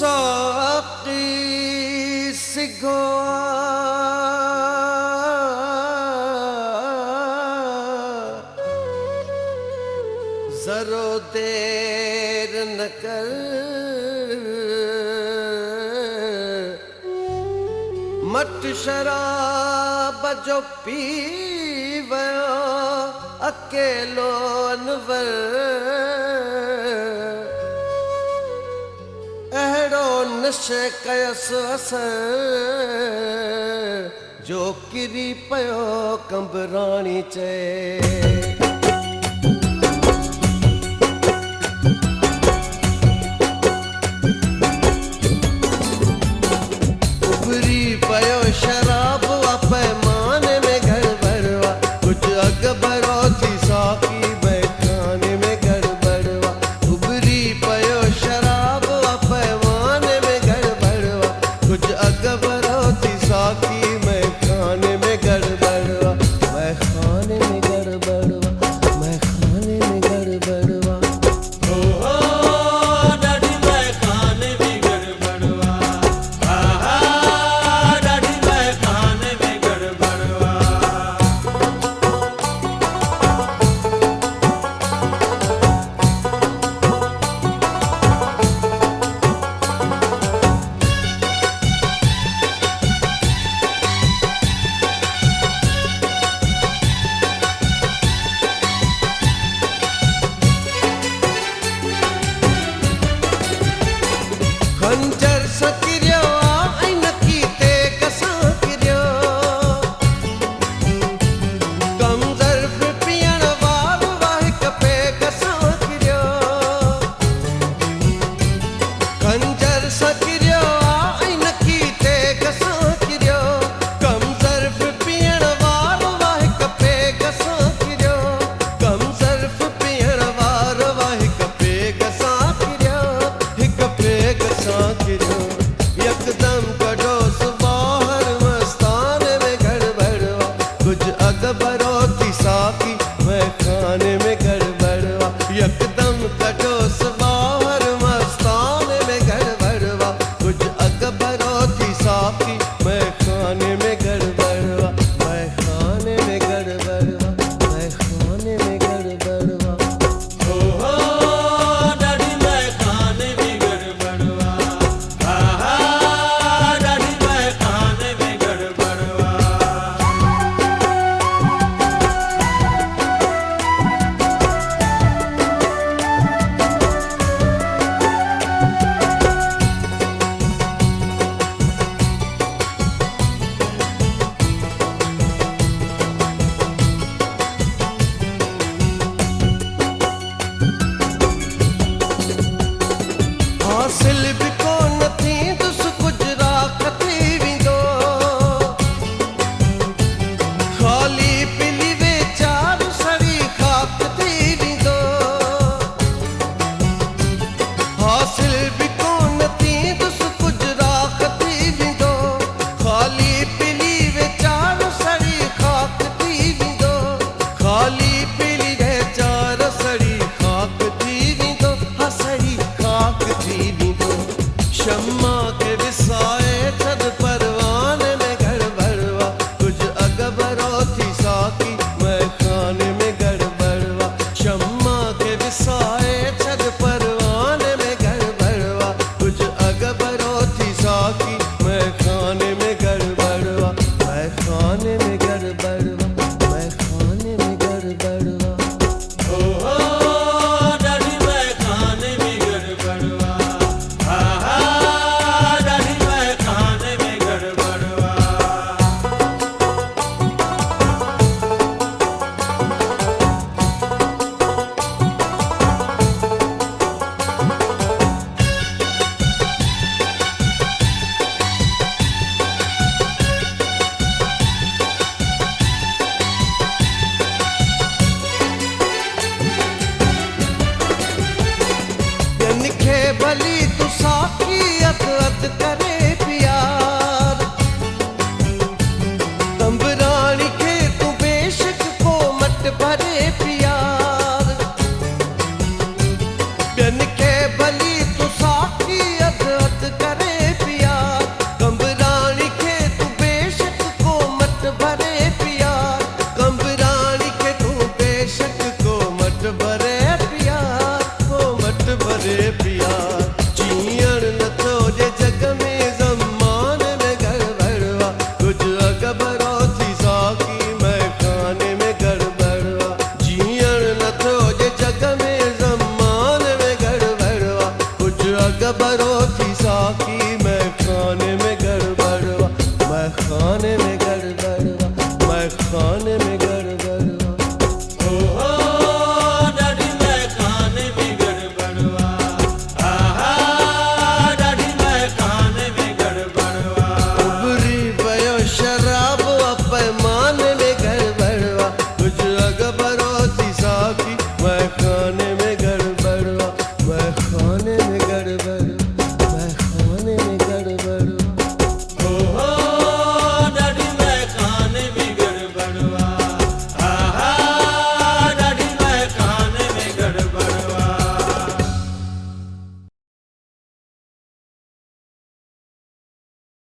साकी सिगो जरो देर न कर मट शराब जो पी वयो अकेलो अनवर अहिड़ो नशे कयस असर जो किरी पयो कंबराणी चए शराब पैमाने में गड़बड़वा कुछ अकबरो थी साकी मैं खाने में गड़बड़वा उबरी पयो शराब पैमाने में गड़बड़वा कुछ अकबरो थी साकी मैं खाने में गड़बड़वा मैं खाने में गड़बड़वा मैं खाने में गड़बड़वा खंजर सकिरियो आई नकी ते कसा किरियो कम ज़र्फ़ पियण वार वाह कपे कसा किरियो खंजर सकिरियो आई नकी ते कसा किरियो कम ज़र्फ़ पियण वार वाह कपे कसा किरियो कम ज़र्फ़ पियण वार वाह कपे कसा किरियो हिक पे यकदम कड़ोस बाहर मस्ताने में गड़बड़वा कुछ अकबरो थी साकी मैं खाने में गड़बड़वा यकदम कड़ोस बाहर मस्ताने में गड़बड़वा कुछ अकबरो थी साकी मैं खाने में गड़बड़वा मैं खाने में गड़बड़वा मैं खाने में गड़बड़वा हासिल भी कोन थी दुस कुछ राख थी विंदो खाली पिली वे चार सड़ी खाक थी विंदो हासिल भी कोन थी दुस कुछ राख थी विंदो खाली पिली वे चार सड़ी खाक थी विंदो खाली पिली वे चार सड़ी खाक थी विंदो हसड़ी खाक थी विंदो शम्मा के विसाए छद परवाने में गड़बड़वा कुछ अकबरो थी साकी मैं खाने में गड़बड़वा शम्मा के विसाए छद परवाने में गड़बड़वा कुछ अकबरो थी साकी मैं खाने में गड़बड़वा मैं खाने में गड़बड़वा मैं खाने में गड़बड़वा बाक़ी